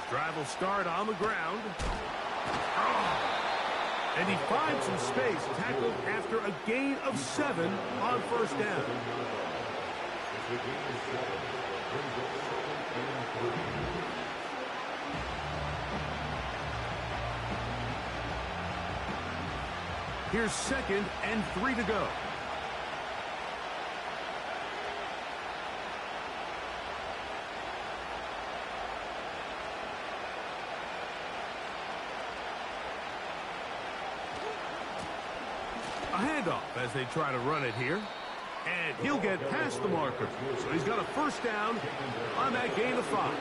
Drive will start on the ground. And he finds some space, tackled after a gain of 7 on first down. Here's 2nd and 3 to go. A handoff as they try to run it here. And he'll get past the marker. So he's got a first down on that gain of 5.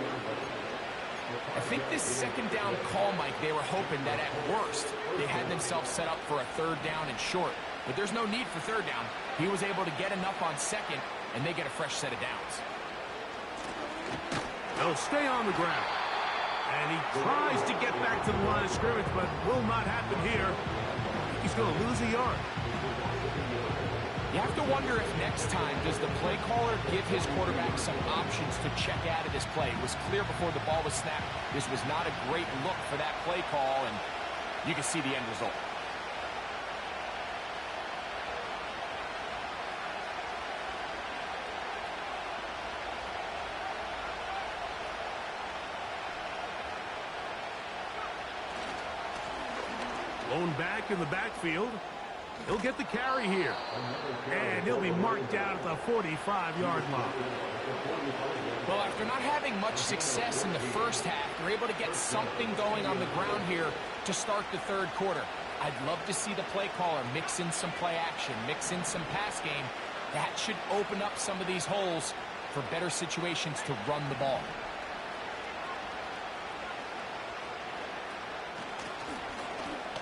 I think this second down call, Mike, they were hoping that at worst they had themselves set up for a 3rd down and short. But there's no need for 3rd down. He was able to get enough on 2nd, and they get a fresh set of downs. They'll stay on the ground. And he tries to get back to the line of scrimmage, but will not happen here. He's going to lose a yard. You have to wonder if next time does the play caller give his quarterback some options to check out of this play. It was clear before the ball was snapped. This was not a great look for that play call, and you can see the end result. Blown back in the backfield. He'll get the carry here. And he'll be marked down at the 45-yard line. Well, after not having much success in the first half, they're able to get something going on the ground here to start the 3rd quarter. I'd love to see the play caller mix in some play action, mix in some pass game. That should open up some of these holes for better situations to run the ball.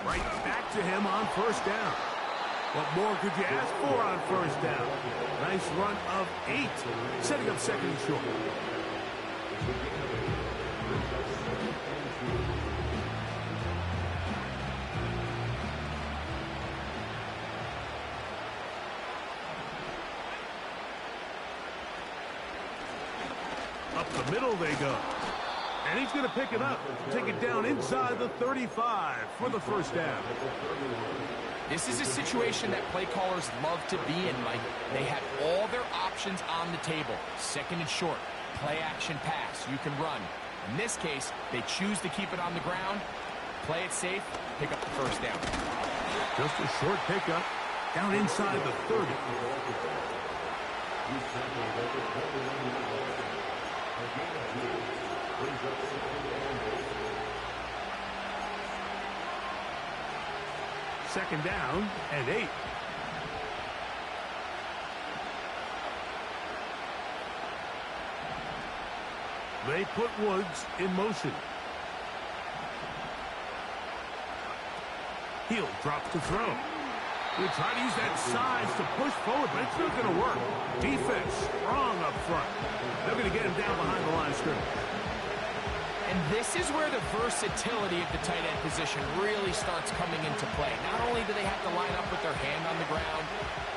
Right back to him on first down. What more could you ask for on first down? Nice run of 8, setting up 2nd and short. Up the middle they go. And he's going to pick it up, take it down inside the 35 for the first down. This is a situation that play callers love to be in, Mike. They have all their options on the table. Second and short, play action pass, you can run. In this case, they choose to keep it on the ground, play it safe, pick up the first down. Just a short pickup, down inside the 30. Second down and 8. They put Woods in motion. He'll drop to throw. He'll try to use that size to push forward, but it's not going to work. Defense strong up front. They're going to get him down behind the line of scrimmage. And this is where the versatility of the tight end position really starts coming into play. Not only do they have to line up with their hand on the ground,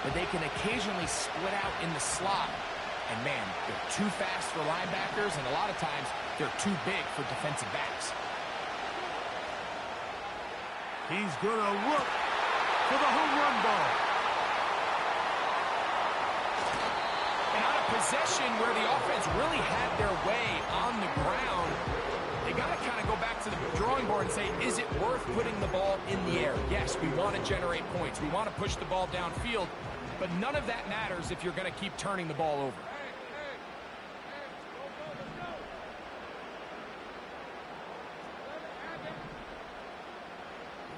but they can occasionally split out in the slot. And man, they're too fast for linebackers, and a lot of times they're too big for defensive backs. He's going to look for the home run ball. And on a possession where the offense really had their way on the ground, they got to kind of go back to the drawing board and say, is it worth putting the ball in the air? Yes, we want to generate points. We want to push the ball downfield, but none of that matters if you're going to keep turning the ball over.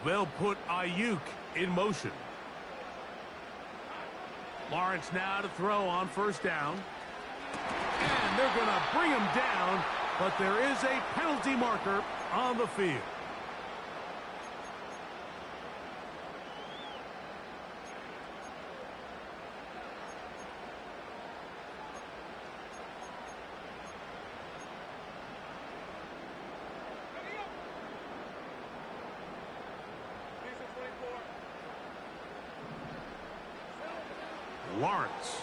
They'll put Ayuk in motion. Lawrence now to throw on first down. And they're going to bring him down, but there is a penalty marker on the field. Lawrence.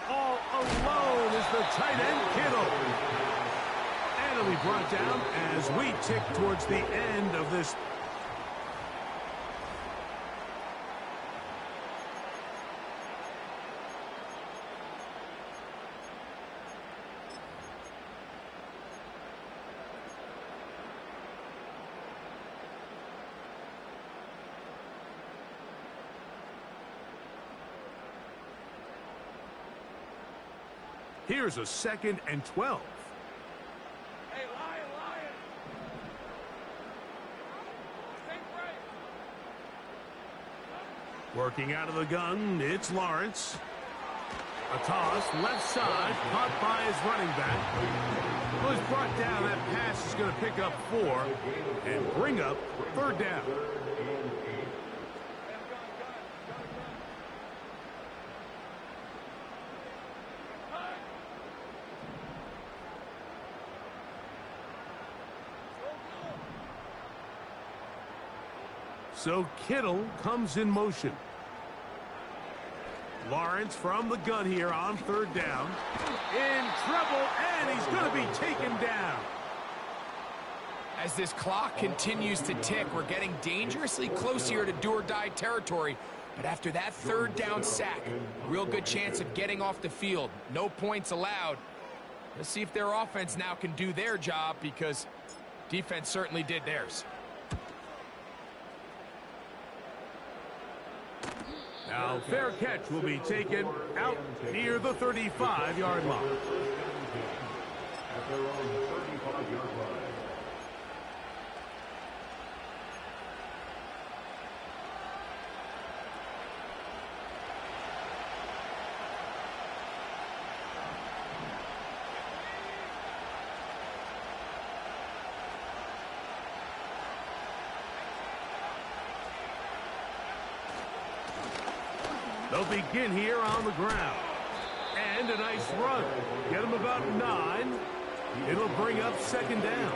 All alone is the tight end, Kittle. And it'll be brought down as we tick towards the end of this. Here's a 2nd and 12. Hey, Lion. Think right. Working out of the gun, it's Lawrence. A toss, left side, caught by his running back. Was brought down. That pass is going to pick up 4 and bring up 3rd down. So Kittle comes in motion. Lawrence from the gun here on 3rd down. In trouble, and he's going to be taken down. As this clock continues to tick, we're getting dangerously close here to do-or-die territory. But after that 3rd down sack, real good chance of getting off the field. No points allowed. Let's see if their offense now can do their job, because defense certainly did theirs. Now, fair catch will be taken out near the 35-yard line. At their own 35-yard line. They'll begin here on the ground. And a nice run. Get them about 9. It'll bring up 2nd down.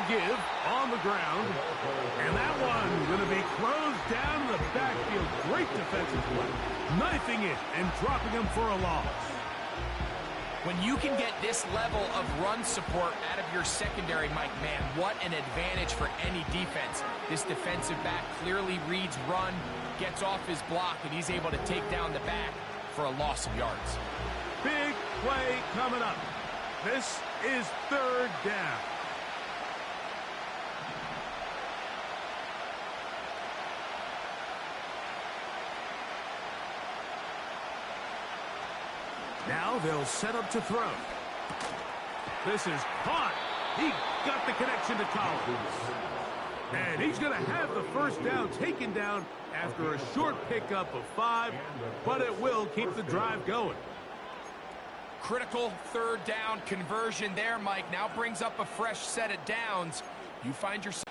give on the ground. And that one going to be closed down in the backfield. Great defensive play. Knifing it and dropping him for a loss. When you can get this level of run support out of your secondary, Mike, man, what an advantage for any defense. This defensive back clearly reads run, gets off his block, and he's able to take down the back for a loss of yards. Big play coming up. This is third down. Now they'll set up to throw. This is caught. He got the connection to Collins. And he's going to have the first down taken down after a short pickup of 5, but it will keep the drive going. Critical third down conversion there, Mike. Now brings up a fresh set of downs. You find yourself...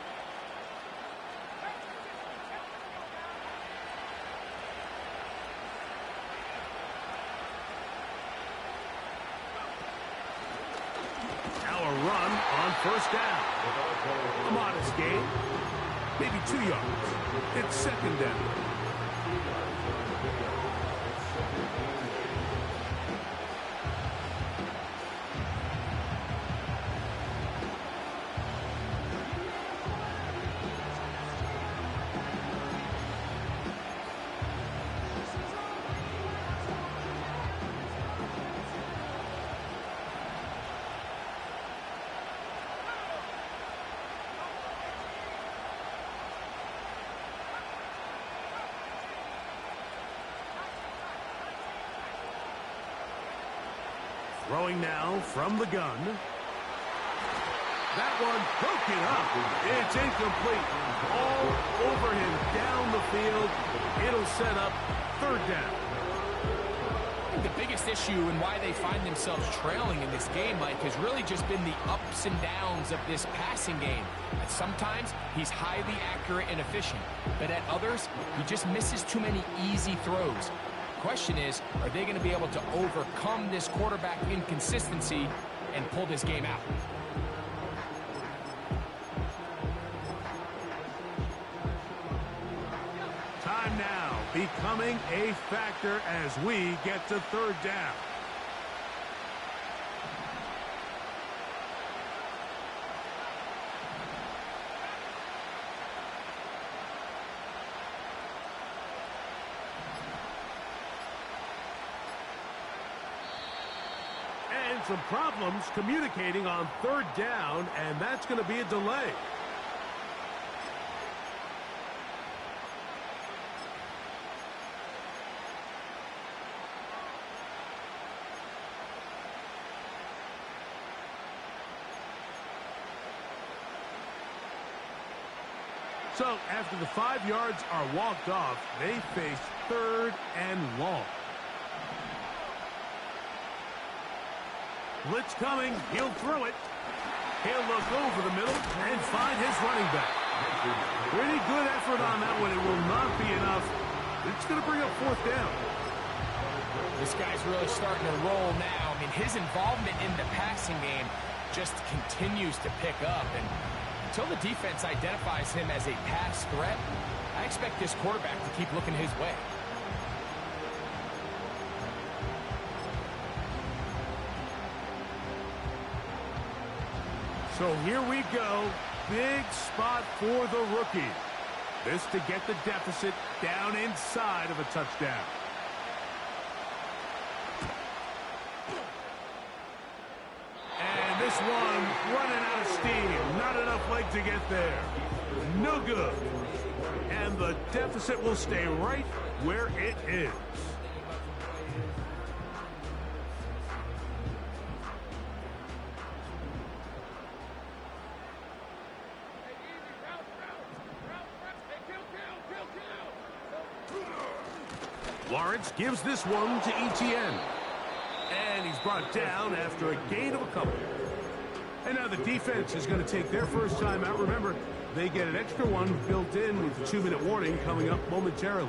Run on first down. A modest gain. Maybe 2 yards. It's second down. Throwing now from the gun. That one broken up. It's incomplete. All over him down the field. It'll set up third down. The biggest issue and why they find themselves trailing in this game, Mike, has really just been the ups and downs of this passing game. And sometimes he's highly accurate and efficient, but at others, he just misses too many easy throws. Question is, are they going to be able to overcome this quarterback inconsistency and pull this game out? Time now becoming a factor as we get to third down. Some problems communicating on third down, and that's going to be a delay. So after the 5 yards are walked off, they face third and long. Blitz coming. He'll throw it. He'll look over the middle and find his running back. Pretty good effort on that one. It will not be enough. It's going to bring up fourth down. This guy's really starting to roll now. I mean, his involvement in the passing game just continues to pick up. And until the defense identifies him as a pass threat, I expect this quarterback to keep looking his way. So here we go. Big spot for the rookie. This to get the deficit down inside of a touchdown. And this one running out of steam. Not enough leg to get there. No good. And the deficit will stay right where it is. Lawrence gives this one to Etienne. And he's brought down after a gain of a couple. And now the defense is going to take their first time out. Remember, they get an extra one built in with the 2-minute warning coming up momentarily.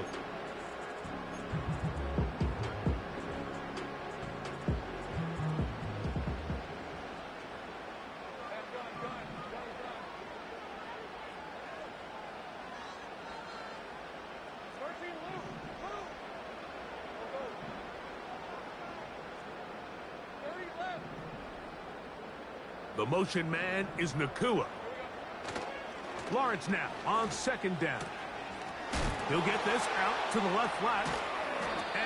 The motion man is Nakua. Lawrence now on second down. He'll get this out to the left flat.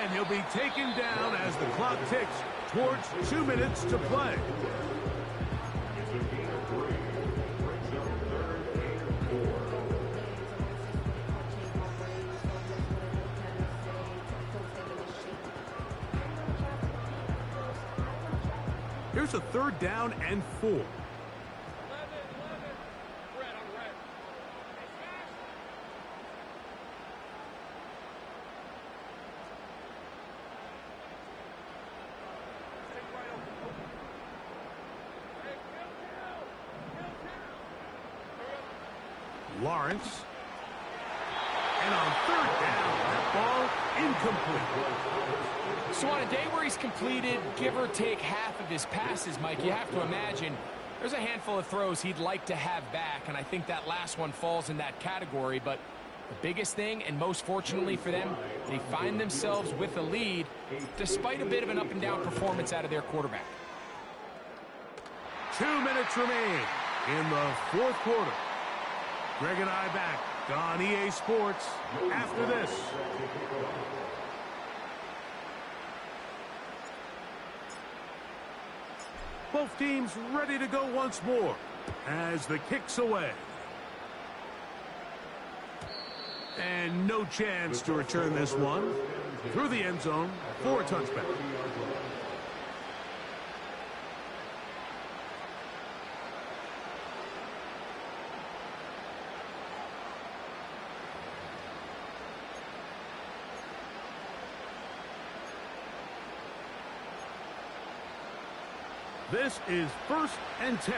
And he'll be taken down as the clock ticks towards 2 minutes to play. It's a gain of 3. Brings up 3rd and 4. Here's a 3rd down and 4. 11. Red on red. Stick right open. Hey, kill. Lawrence. And on 3rd down, that ball incomplete. So on a day where he's completed, give or take half of his passes, Mike, you have to imagine there's a handful of throws he'd like to have back, and I think that last one falls in that category. But the biggest thing, and most fortunately for them, they find themselves with a lead despite a bit of an up-and-down performance out of their quarterback. 2 minutes remain in the 4th quarter. Greg and I back on EA Sports after this. Both teams ready to go once more as the kick's away. And no chance to return this one through the end zone for a touchback. This is 1st and 10.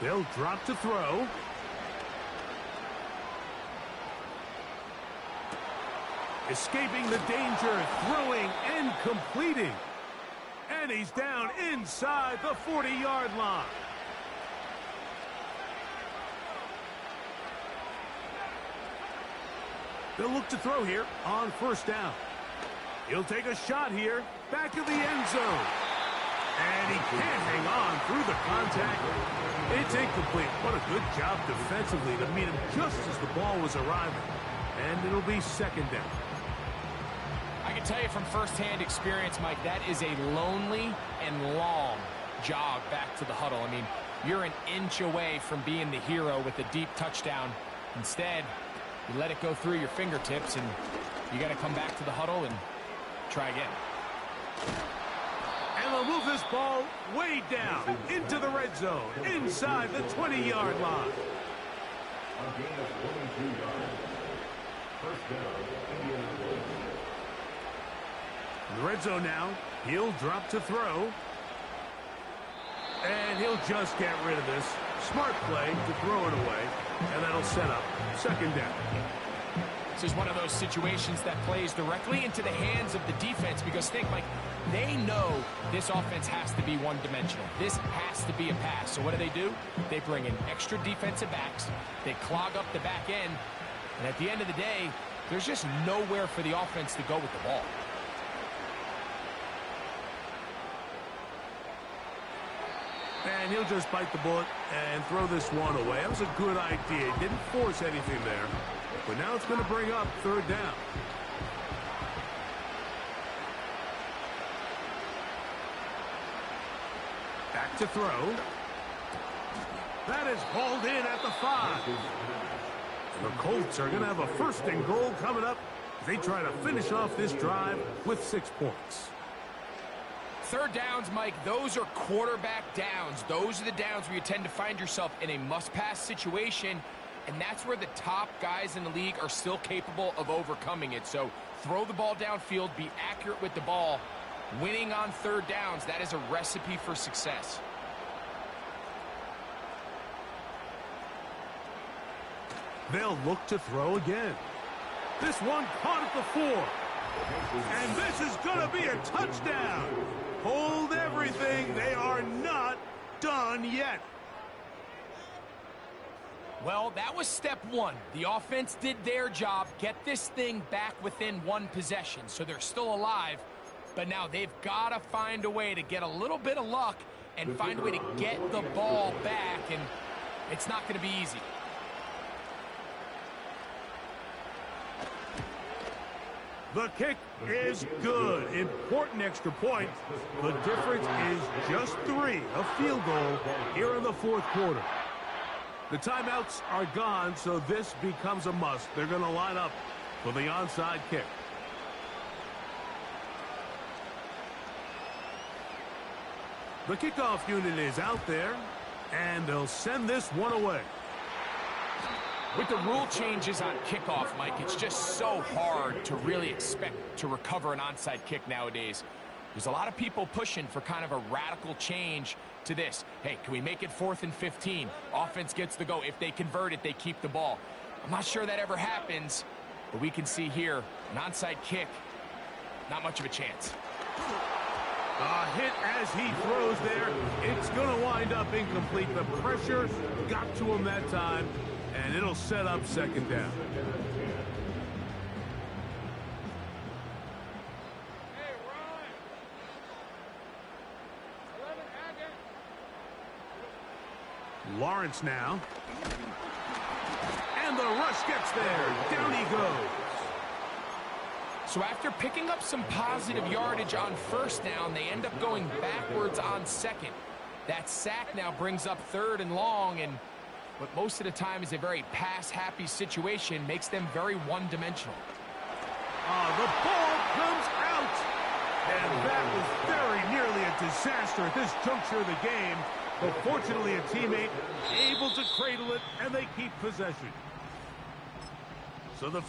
They'll drop to throw. Escaping the danger, throwing and completing. And he's down inside the 40-yard line. They'll look to throw here on 1st down. He'll take a shot here, back of the end zone. And he can't hang on through the contact. It's incomplete. What a good job defensively to meet him just as the ball was arriving. And it'll be 2nd down. I can tell you from firsthand experience, Mike, that is a lonely and long jog back to the huddle. I mean, you're an inch away from being the hero with a deep touchdown. Instead, you let it go through your fingertips, and you got to come back to the huddle and try again. And they'll move this ball way down into the red zone, inside the 20-yard line. A gain of 22 yards. 1st down, Indianapolis. In the red zone now, he'll drop to throw. And he'll just get rid of this. Smart play to throw it away. And that'll set up 2nd down. This is one of those situations that plays directly into the hands of the defense, because think, Mike, they know this offense has to be one-dimensional. This has to be a pass. So what do? They bring in extra defensive backs. They clog up the back end. And at the end of the day, there's just nowhere for the offense to go with the ball. And he'll just bite the bullet and throw this one away. That was a good idea. He didn't force anything there. But now it's going to bring up 3rd down. Back to throw. That is hauled in at the 5. The Colts are going to have a 1st and goal coming up as they try to finish off this drive with 6 points. 3rd downs, Mike, those are quarterback downs. Those are the downs where you tend to find yourself in a must-pass situation, and that's where the top guys in the league are still capable of overcoming it. So throw the ball downfield, be accurate with the ball. Winning on 3rd downs, that is a recipe for success. They'll look to throw again. This one caught at the 4. And this is going to be a touchdown. Hold everything. They are not done yet. Well, that was step one. The offense did their job, get this thing back within one possession, so they're still alive. But now they've got to find a way to get a little bit of luck and find a way to get the ball back, and it's not going to be easy. The kick is good. Important extra point. The difference is just 3, a field goal here in the fourth quarter. The timeouts are gone, so this becomes a must. They're going to line up for the onside kick. The kickoff unit is out there, and they'll send this one away. With the rule changes on kickoff, Mike, it's just so hard to really expect to recover an onside kick nowadays. There's a lot of people pushing for kind of a radical change to this. Hey, can we make it 4th and 15? Offense gets the go. If they convert it, they keep the ball. I'm not sure that ever happens, but we can see here, an onside kick, not much of a chance. A hit as he throws there. It's going to wind up incomplete. The pressure got to him that time, and it'll set up second down. Hey, Ron. 11 Agate. Lawrence now. And the rush gets there. Down he goes. So after picking up some positive yardage on first down, they end up going backwards on second. That sack now brings up 3rd and long, and what most of the time is a very pass-happy situation makes them very one-dimensional. The ball comes out. And that was very nearly a disaster at this juncture of the game. But fortunately, a teammate able to cradle it, and they keep possession. So the